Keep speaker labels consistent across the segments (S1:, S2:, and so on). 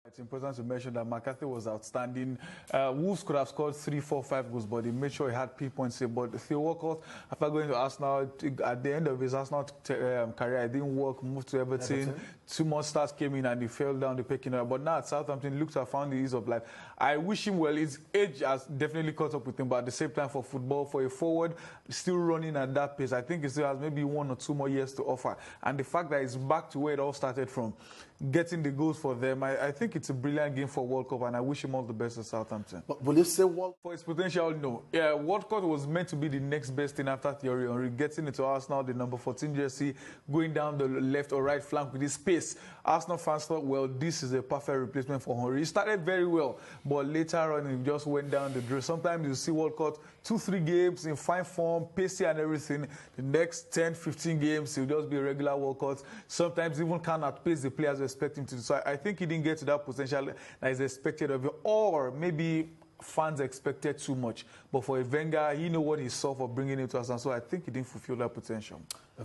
S1: It's important to mention that McCarthy was outstanding. Wolves could have scored 3, 4, 5 goals, but he made sure he had pinpoints. But Theo Walcott, after going to Arsenal, at the end of his Arsenal career, it didn't work, moved to Everton. 2 more stars came in and he fell down the pecking order. But now at Southampton, he looks to have found the ease of life. I wish him well. His age has definitely caught up with him, but at the same time, for football, for a forward, still running at that pace, I think he still has maybe 1 or 2 more years to offer. And the fact that he's back to where it all started from, getting the goals for them, I think it's a brilliant game for World Cup, and I wish him all the best at Southampton.
S2: But will you say World
S1: For his potential, no. Yeah, World Cup was meant to be the next best thing after Thierry Henry, getting into Arsenal, the number 14 jersey, going down the left or right flank with his pace. Arsenal fans thought, well, this is a perfect replacement for Henry. He started very well, but later on, he just went down the drain. Sometimes you see World Cup 2-3 games in fine form, pacey and everything. The next 10-15 games, he'll just be a regular World Cup. Sometimes even can't outpace the players we expect him to do. So I think he didn't get to that potential that is expected of him, or maybe fans expected too much. But for Wenger, he knew what he saw for bringing him to us, and so I think he didn't fulfill that potential.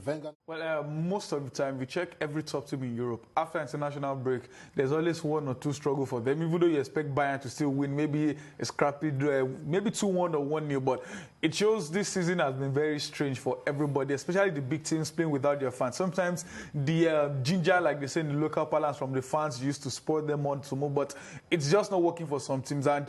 S2: Wenger?
S1: Well, most of the time, we check every top team in Europe. After international break, there's always 1 or 2 struggle for them, even though you expect Bayern to still win, maybe a scrappy, maybe 2-1 or 1-0. But it shows this season has been very strange for everybody, especially the big teams playing without their fans. Sometimes the ginger, like they say in the local parlance, from the fans used to spur them on to move, but it's just not working for some teams. And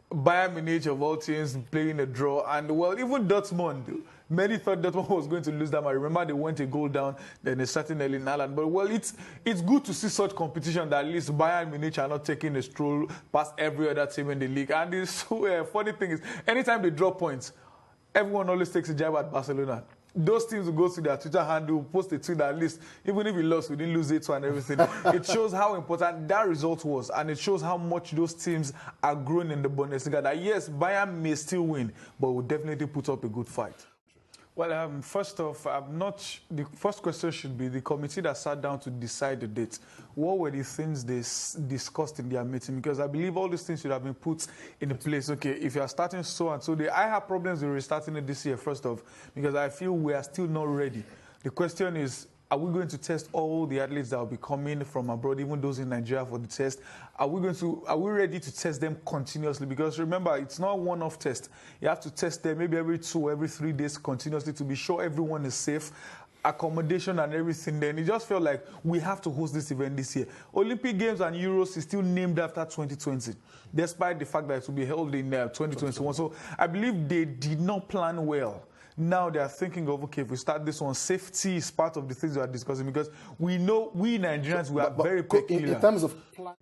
S1: Bayern Munich, of all teams, playing a draw. And, well, even Dortmund, many thought Dortmund was going to lose that. I remember they went a goal down, then they started Erling Haaland. But, well, it's good to see such competition that at least Bayern Munich are not taking a stroll past every other team in the league. And the funny thing is, anytime they drop points, everyone always takes a jab at Barcelona. Those teams will go to their Twitter handle, post a tweet at least, even if we lost, we didn't lose it and everything. It shows how important that result was, and it shows how much those teams are growing in the Bundesliga. That yes, Bayern may still win, but will definitely put up a good fight. Well, first off, the first question should be the committee that sat down to decide the date. What were the things they discussed in their meeting? Because I believe all these things should have been put in place. Okay, if you are starting so and so, I have problems with restarting it this year, first off, because I feel we are still not ready. The question is, are we going to test all the athletes that will be coming from abroad, even those in Nigeria for the test? Are we ready to test them continuously? Because remember, it's not a one-off test. You have to test them maybe every 2 or every 3 days continuously to be sure everyone is safe, accommodation and everything. Then it just felt like we have to host this event this year. Olympic Games and Euros is still named after 2020, despite the fact that it will be held in 2021. So I believe they did not plan well. Now they are thinking of, okay, if we start this one, safety is part of the things we are discussing, because we know we Nigerians, we are very peculiar.
S2: In terms of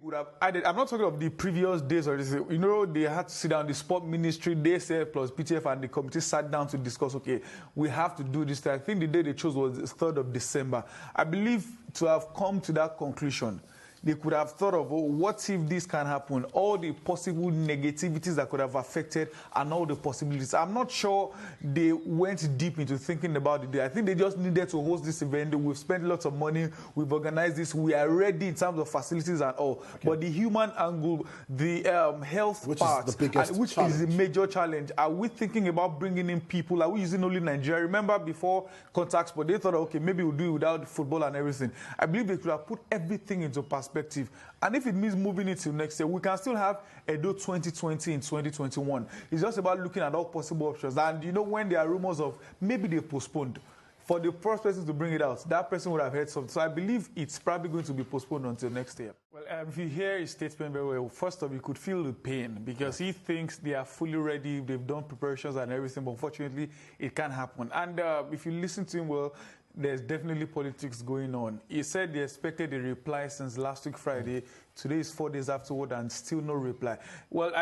S1: would have added, I'm not talking of the previous days or this. You know, they had to sit down, the sport ministry, they said, plus PTF and the committee sat down to discuss, okay, we have to do this. I think the day they chose was the 3rd of December. I believe to have come to that conclusion, they could have thought of, oh, what if this can happen? All the possible negativities that could have affected and all the possibilities. I'm not sure they went deep into thinking about it. I think they just needed to host this event. We've spent lots of money. We've organized this. We are ready in terms of facilities and all. Okay. But the human angle, the health part,
S2: is the
S1: major challenge. Are we thinking about bringing in people? Are we using only Nigeria? Remember before contact sport, they thought, okay, maybe we'll do it without football and everything. I believe they could have put everything into perspective. And if it means moving it to next year, we can still have Edo 2020 in 2021. It's just about looking at all possible options. And you know, when there are rumors of maybe they postponed, for the first person to bring it out, that person would have heard something. So I believe it's probably going to be postponed until next year. Well, if you hear his statement very well, first off, you could feel the pain, because he thinks they are fully ready, they've done preparations and everything, but unfortunately, it can't happen. And if you listen to him well, there's definitely politics going on. He said they expected a reply since last week Friday. Today is 4 days afterward and still no reply. Well,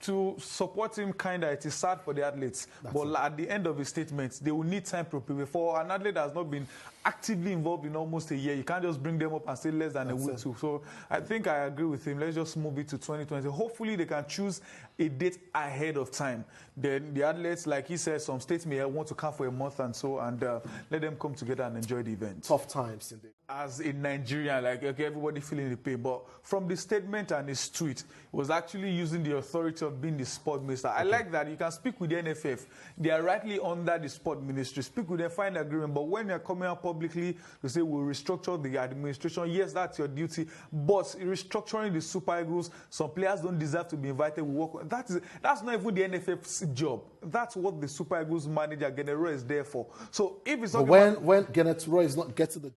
S1: to support him, it is sad for the athletes. But at the end of his statements, they will need time to prepare. For an athlete that has not been actively involved in almost a year, you can't just bring them up and say less than a week too. So I think I agree with him. Let's just move it to 2020. Hopefully they can choose a date ahead of time. Then the athletes, like he said, some states may want to come for a month and so, and let them come together and enjoy the event.
S2: Tough times indeed.
S1: as a Nigerian, like, okay, everybody feeling the pain. But from the statement and his tweet, he was actually using the authority of being the sport minister. I like that. You can speak with the NFF. They are rightly under the sport ministry. Speak with them, find agreement. But when you're coming out publicly to say we'll restructure the administration, yes, that's your duty. But restructuring the Super Eagles, some players don't deserve to be invited. We work. That's not even the NFF's job. That's what the Super Eagles manager, Gennaro, is there for. So if it's not
S2: when Gennaro is not getting the